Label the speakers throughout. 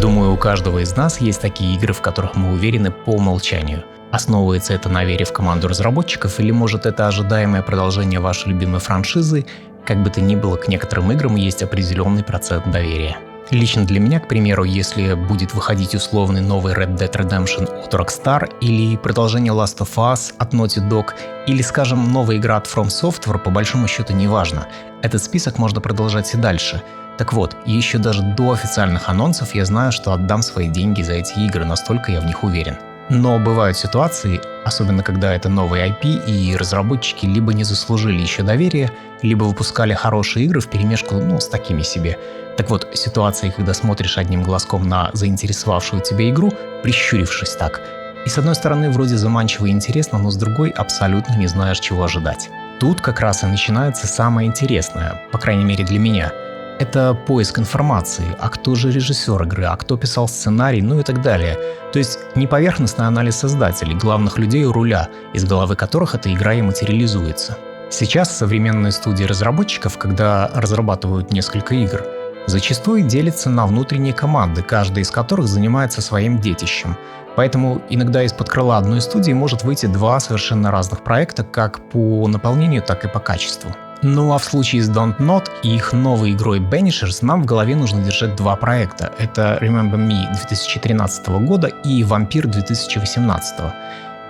Speaker 1: Думаю, у каждого из нас есть такие игры, в которых мы уверены по умолчанию. Основывается это на вере в команду разработчиков или может это ожидаемое продолжение вашей любимой франшизы? Как бы то ни было, к некоторым играм есть определенный процент доверия. Лично для меня, к примеру, если будет выходить условный новый Red Dead Redemption от Rockstar или продолжение Last of Us от Naughty Dog или, скажем, новая игра от From Software, по большому счету не важно. Этот список можно продолжать и дальше. Так вот, еще даже до официальных анонсов я знаю, что отдам свои деньги за эти игры, настолько я в них уверен. Но бывают ситуации, особенно когда это новые IP и разработчики либо не заслужили еще доверия, либо выпускали хорошие игры вперемешку, с такими себе. Так вот, ситуации, когда смотришь одним глазком на заинтересовавшую тебя игру, прищурившись так, и с одной стороны вроде заманчиво и интересно, но с другой абсолютно не знаешь, чего ожидать. Тут как раз и начинается самое интересное, по крайней мере для меня. Это поиск информации, а кто же режиссер игры, а кто писал сценарий, и так далее. То есть не поверхностный анализ создателей, главных людей у руля, из головы которых эта игра и материализуется. Сейчас современные студии разработчиков, когда разрабатывают несколько игр, зачастую делятся на внутренние команды, каждая из которых занимается своим детищем. Поэтому иногда из-под крыла одной студии может выйти два совершенно разных проекта как по наполнению, так и по качеству. А в случае с Don't Nod и их новой игрой Banishers нам в голове нужно держать два проекта. Это Remember Me 2013 года и Vampyr 2018.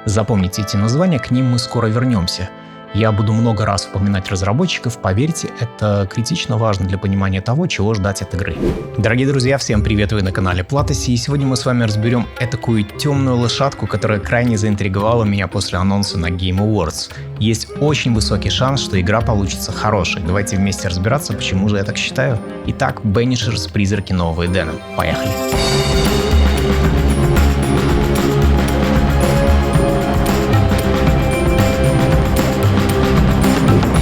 Speaker 1: Запомните эти названия, к ним мы скоро вернемся. Я буду много раз упоминать разработчиков, поверьте, это критично важно для понимания того, чего ждать от игры. Дорогие друзья, всем привет, вы на канале Платоси, и сегодня мы с вами разберем этакую темную лошадку, которая крайне заинтриговала меня после анонса на Game Awards. Есть очень высокий шанс, что игра получится хорошей. Давайте вместе разбираться, почему же я так считаю. Итак, Banishers, призраки нового Эдена. Поехали!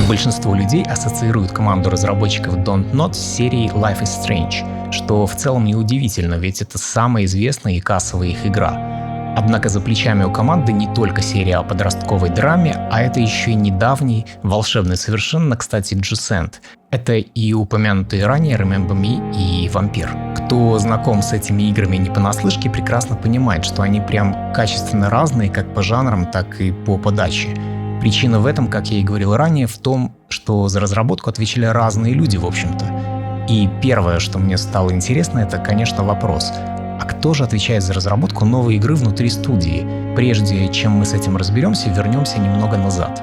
Speaker 1: Большинство людей ассоциируют команду разработчиков Don't Nod с серией Life is Strange, что в целом неудивительно, ведь это самая известная и кассовая их игра. Однако за плечами у команды не только серия о подростковой драме, а это еще и недавний, волшебный совершенно, кстати, Descent. Это и упомянутые ранее Remember Me и Vampyr. Кто знаком с этими играми не понаслышке, прекрасно понимает, что они прям качественно разные как по жанрам, так и по подаче. Причина в этом, как я и говорил ранее, в том, что за разработку отвечали разные люди, в общем-то. И первое, что мне стало интересно, это, конечно, вопрос. А кто же отвечает за разработку новой игры внутри студии? Прежде чем мы с этим разберемся, вернемся немного назад.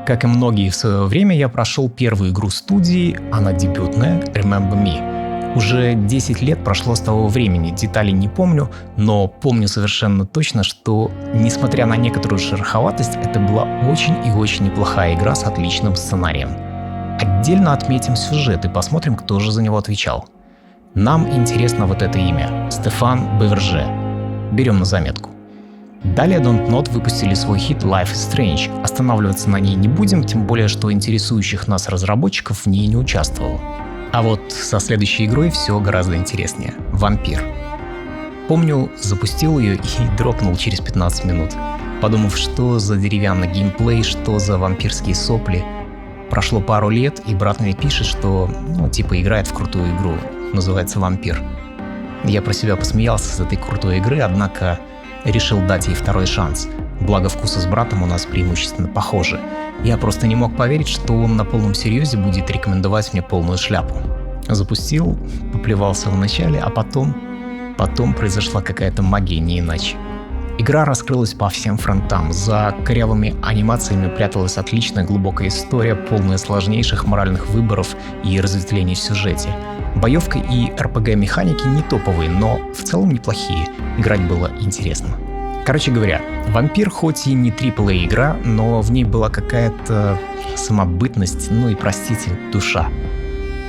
Speaker 1: Как и многие в свое время, я прошел первую игру студии, она дебютная, Remember Me. Уже 10 лет прошло с того времени, деталей не помню, но помню совершенно точно, что, несмотря на некоторую шероховатость, это была очень и очень неплохая игра с отличным сценарием. Отдельно отметим сюжет и посмотрим, кто же за него отвечал. Нам интересно вот это имя – Стефан Беверже. Берем на заметку. Далее Don't Nod выпустили свой хит Life is Strange. Останавливаться на ней не будем, тем более, что интересующих нас разработчиков в ней не участвовало. А вот со следующей игрой все гораздо интереснее. Vampyr. Помню, запустил ее и дропнул через 15 минут, подумав, что за деревянный геймплей, что за вампирские сопли. Прошло пару лет, и брат мне пишет, что, играет в крутую игру, называется Vampyr. Я про себя посмеялся с этой крутой игры, однако решил дать ей второй шанс. Благо вкусы с братом у нас преимущественно похожи. Я просто не мог поверить, что он на полном серьезе будет рекомендовать мне полную шляпу. Запустил, поплевался вначале, а потом произошла какая-то магия, не иначе. Игра раскрылась по всем фронтам. За корявыми анимациями пряталась отличная глубокая история, полная сложнейших моральных выборов и разветвлений в сюжете. Боевка и RPG-механики не топовые, но в целом неплохие. Играть было интересно. Короче говоря, Vampyr хоть и не AAA игра, но в ней была какая-то самобытность, душа.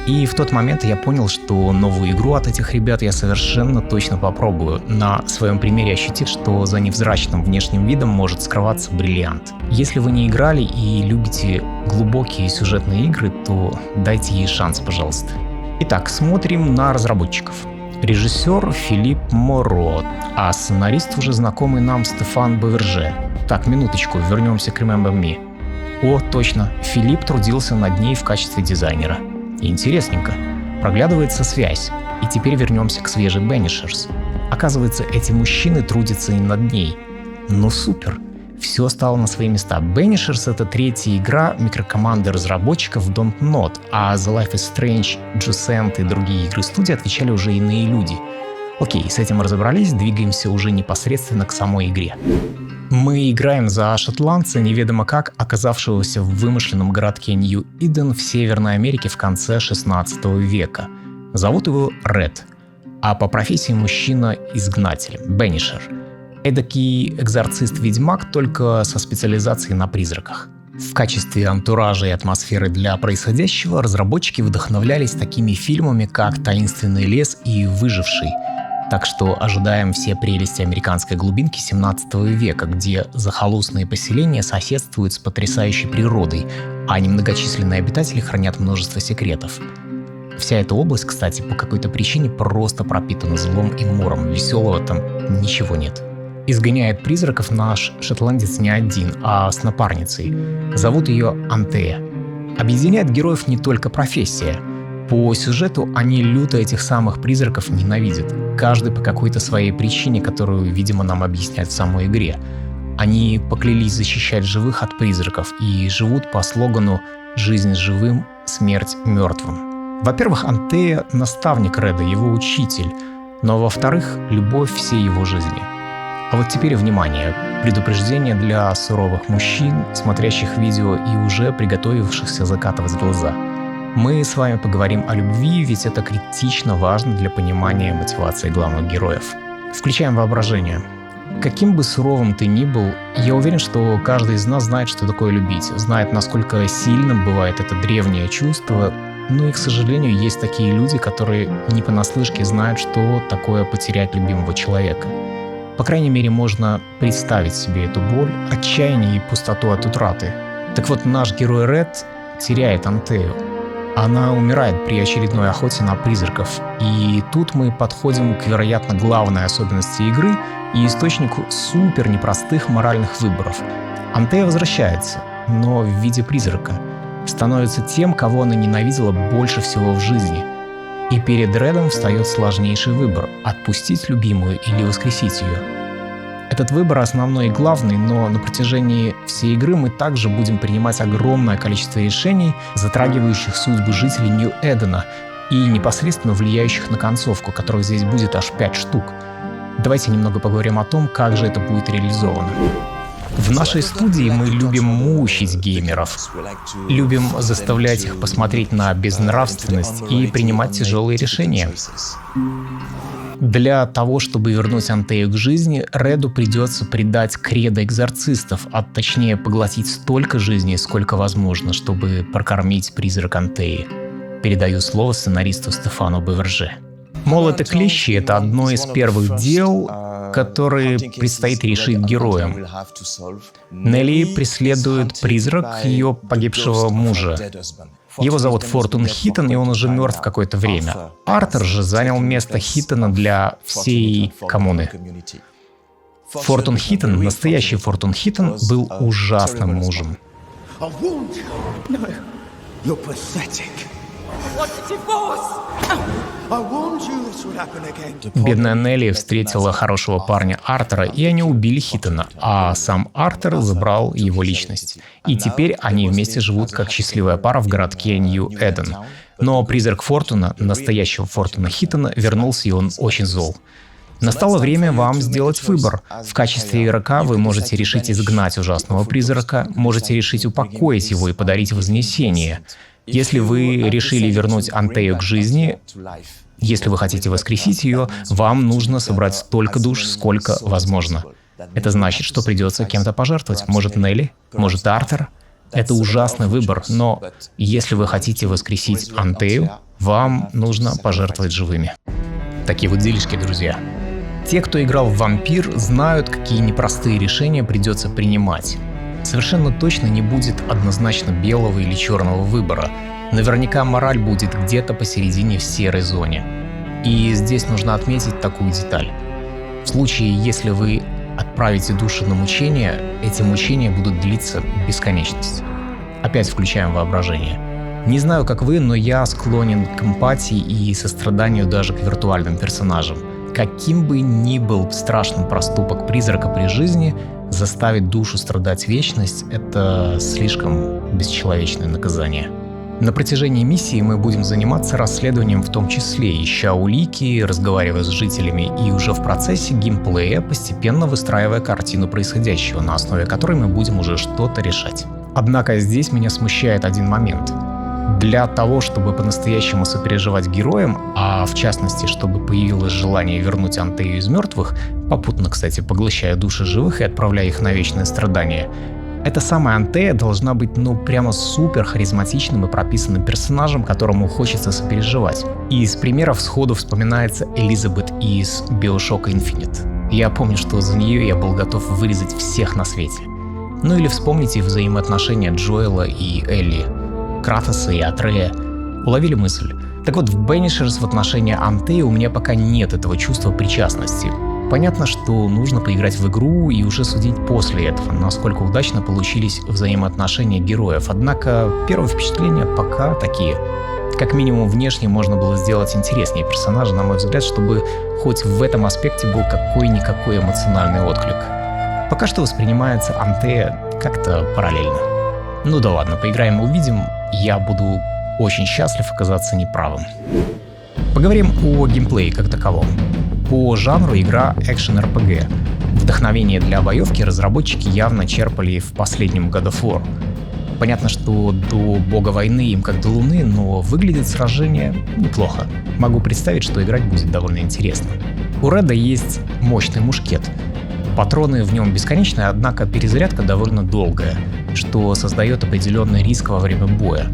Speaker 1: И в тот момент я понял, что новую игру от этих ребят я совершенно точно попробую, на своем примере ощутив, что за невзрачным внешним видом может скрываться бриллиант. Если вы не играли и любите глубокие сюжетные игры, то дайте ей шанс, пожалуйста. Итак, смотрим на разработчиков. Режиссер Филипп Моро, а сценарист уже знакомый нам Стефан Беверже. Так, минуточку, вернемся к Remember Me. О, точно, Филипп трудился над ней в качестве дизайнера. Интересненько. Проглядывается связь. И теперь вернемся к свежей Banishers. Оказывается, эти мужчины трудятся и над ней. Ну супер! Все стало на свои места. Banishers — это третья игра микрокоманды разработчиков Dontnod, а за Life is Strange, Jusant и другие игры студии отвечали уже иные люди. Окей, с этим разобрались, двигаемся уже непосредственно к самой игре. Мы играем за шотландца, неведомо как оказавшегося в вымышленном городке Нью-Иден в Северной Америке в конце 16 века. Зовут его Ред, а по профессии мужчина-изгнатель, Banisher. Эдакий экзорцист-ведьмак, только со специализацией на призраках. В качестве антуража и атмосферы для происходящего разработчики вдохновлялись такими фильмами, как «Таинственный лес» и «Выживший». Так что ожидаем все прелести американской глубинки 17 века, где захолустные поселения соседствуют с потрясающей природой, а немногочисленные обитатели хранят множество секретов. Вся эта область, кстати, по какой-то причине просто пропитана злом и мором, веселого там ничего нет. Изгоняет призраков наш шотландец не один, а с напарницей. Зовут ее Антея. Объединяет героев не только профессия. По сюжету они люто этих самых призраков ненавидят. Каждый по какой-то своей причине, которую, видимо, нам объясняют в самой игре. Они поклялись защищать живых от призраков и живут по слогану «Жизнь живым, смерть мертвым». Во-первых, Антея — наставник Реда, его учитель. Но во-вторых, любовь всей его жизни. А вот теперь внимание, предупреждение для суровых мужчин, смотрящих видео и уже приготовившихся закатывать глаза. Мы с вами поговорим о любви, ведь это критично важно для понимания мотивации главных героев. Включаем воображение. Каким бы суровым ты ни был, я уверен, что каждый из нас знает, что такое любить, знает, насколько сильным бывает это древнее чувство, но и, к сожалению, есть такие люди, которые не понаслышке знают, что такое потерять любимого человека. По крайней мере, можно представить себе эту боль, отчаяние и пустоту от утраты. Так вот, наш герой Ред теряет Антею. Она умирает при очередной охоте на призраков. И тут мы подходим к, вероятно, главной особенности игры и источнику супер непростых моральных выборов. Антея возвращается, но в виде призрака. Становится тем, кого она ненавидела больше всего в жизни. И перед Редом встает сложнейший выбор – отпустить любимую или воскресить ее. Этот выбор основной и главный, но на протяжении всей игры мы также будем принимать огромное количество решений, затрагивающих судьбы жителей Нью-Эдена и непосредственно влияющих на концовку, которых здесь будет аж 5 штук. Давайте немного поговорим о том, как же это будет реализовано. В нашей студии мы любим мучить геймеров, любим заставлять их посмотреть на безнравственность и принимать тяжелые решения. Для того, чтобы вернуть Антею к жизни, Реду придется предать кредо экзорцистов, а точнее поглотить столько жизни, сколько возможно, чтобы прокормить призрак Антеи. Передаю слово сценаристу Стефану Беверже. Молот и клещи — это одно из первых дел, которые предстоит решить героям. Нелли преследует призрак ее погибшего мужа. Его зовут Фортун Хитон, и он уже мертв какое-то время. Артер же занял место Хитона для всей коммуны. Фортун Хитон, настоящий Фортун Хитон, был ужасным мужем. Бедная Нелли встретила хорошего парня Артера, и они убили Хитона, а сам Артер забрал его личность. И теперь они вместе живут как счастливая пара в городке Нью-Эден. Но призрак Фортуна, настоящего Фортуна Хитона, вернулся, и он очень зол. Настало время вам сделать выбор. В качестве игрока вы можете решить изгнать ужасного призрака, можете решить упокоить его и подарить вознесение. Если вы решили вернуть Антею к жизни, если вы хотите воскресить ее, вам нужно собрать столько душ, сколько возможно. Это значит, что придется кем-то пожертвовать. Может, Нелли, может, Артер. Это ужасный выбор, но если вы хотите воскресить Антею, вам нужно пожертвовать живыми. Такие вот делишки, друзья. Те, кто играл в «Вампир», знают, какие непростые решения придется принимать. Совершенно точно не будет однозначно белого или черного выбора. Наверняка мораль будет где-то посередине в серой зоне. И здесь нужно отметить такую деталь. В случае, если вы отправите души на мучения, эти мучения будут длиться бесконечность. Опять включаем воображение. Не знаю, как вы, но я склонен к эмпатии и состраданию даже к виртуальным персонажам. каким бы ни был страшным проступок призрака при жизни, заставить душу страдать вечность — это слишком бесчеловечное наказание. На протяжении миссии мы будем заниматься расследованием, в том числе ища улики, разговаривая с жителями и уже в процессе геймплея постепенно выстраивая картину происходящего, на основе которой мы будем уже что-то решать. Однако здесь меня смущает один момент. Для того, чтобы по-настоящему сопереживать героям, а в частности, чтобы появилось желание вернуть Антею из мертвых, попутно, кстати, поглощая души живых и отправляя их на вечное страдание, эта самая Антея должна быть прямо супер харизматичным и прописанным персонажем, которому хочется сопереживать. И из примеров сходу вспоминается Элизабет из BioShock Infinite. Я помню, что за нее я был готов вырезать всех на свете. Или вспомните взаимоотношения Джоэла и Элли, Кратоса и Атрея. Уловили мысль? Так вот, в Banishers в отношении Антеи у меня пока нет этого чувства причастности. Понятно, что нужно поиграть в игру и уже судить после этого, насколько удачно получились взаимоотношения героев. Однако первые впечатления пока такие. Как минимум внешне можно было сделать интереснее персонажа, на мой взгляд, чтобы хоть в этом аспекте был какой-никакой эмоциональный отклик. Пока что воспринимается Антея как-то параллельно. Да ладно, поиграем и увидим. Я буду очень счастлив оказаться неправым. Поговорим о геймплее как таковом. По жанру игра экшен-РПГ. Вдохновение для боевки разработчики явно черпали в последнем God of War. Понятно, что до бога войны им как до луны, но выглядит сражение неплохо. Могу представить, что играть будет довольно интересно. У Реда есть мощный мушкет. Патроны в нем бесконечные, однако перезарядка довольно долгая, что создает определенный риск во время боя.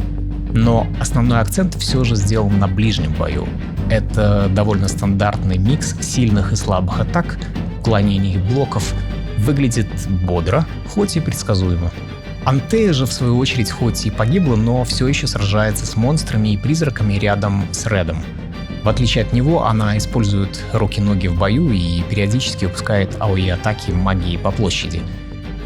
Speaker 1: Но основной акцент все же сделан на ближнем бою. Это довольно стандартный микс сильных и слабых атак, уклонений и блоков. Выглядит бодро, хоть и предсказуемо. Антея же, в свою очередь, хоть и погибла, но все еще сражается с монстрами и призраками рядом с Редом. В отличие от него, она использует руки-ноги в бою и периодически выпускает АОЕ-атаки магии по площади.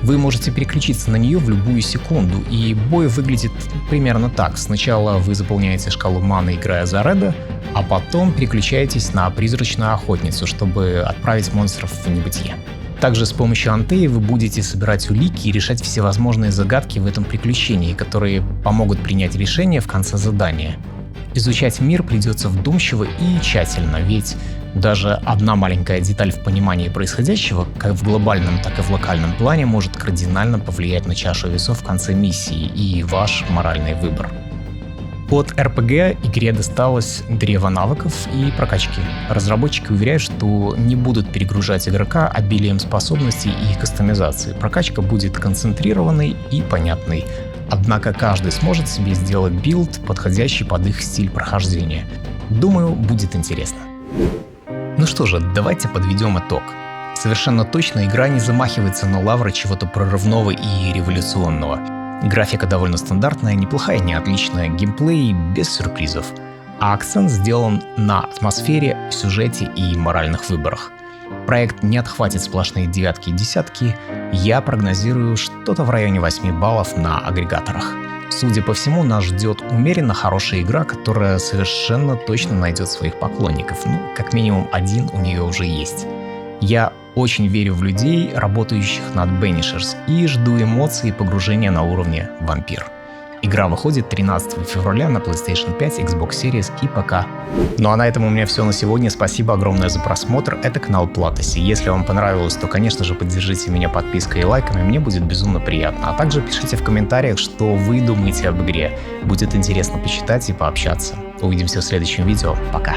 Speaker 1: Вы можете переключиться на нее в любую секунду, и бой выглядит примерно так. Сначала вы заполняете шкалу маны, играя за Реда, а потом переключаетесь на призрачную охотницу, чтобы отправить монстров в небытие. Также с помощью Антеи вы будете собирать улики и решать всевозможные загадки в этом приключении, которые помогут принять решение в конце задания. Изучать мир придется вдумчиво и тщательно, ведь даже одна маленькая деталь в понимании происходящего, как в глобальном, так и в локальном плане, может кардинально повлиять на чашу весов в конце миссии и ваш моральный выбор. От RPG игре досталось древо навыков и прокачки. Разработчики уверяют, что не будут перегружать игрока обилием способностей и кастомизации. Прокачка будет концентрированной и понятной. Однако каждый сможет себе сделать билд, подходящий под их стиль прохождения. Думаю, будет интересно. Что же, давайте подведем итог. Совершенно точно игра не замахивается на лавры чего-то прорывного и революционного. Графика довольно стандартная, неплохая, не отличная, геймплей без сюрпризов. А акцент сделан на атмосфере, сюжете и моральных выборах. Проект не отхватит сплошные девятки и десятки, я прогнозирую что-то в районе 8 баллов на агрегаторах. Судя по всему, нас ждет умеренно хорошая игра, которая совершенно точно найдет своих поклонников. Как минимум один у нее уже есть. Я очень верю в людей, работающих над Banishers, и жду эмоций и погружения на уровне вампир. Игра выходит 13 февраля на PlayStation 5, Xbox Series и ПК. А на этом у меня все на сегодня. Спасибо огромное за просмотр. Это канал Платоси. Если вам понравилось, то, конечно же, поддержите меня подпиской и лайками. Мне будет безумно приятно. А также пишите в комментариях, что вы думаете об игре. Будет интересно почитать и пообщаться. Увидимся в следующем видео. Пока.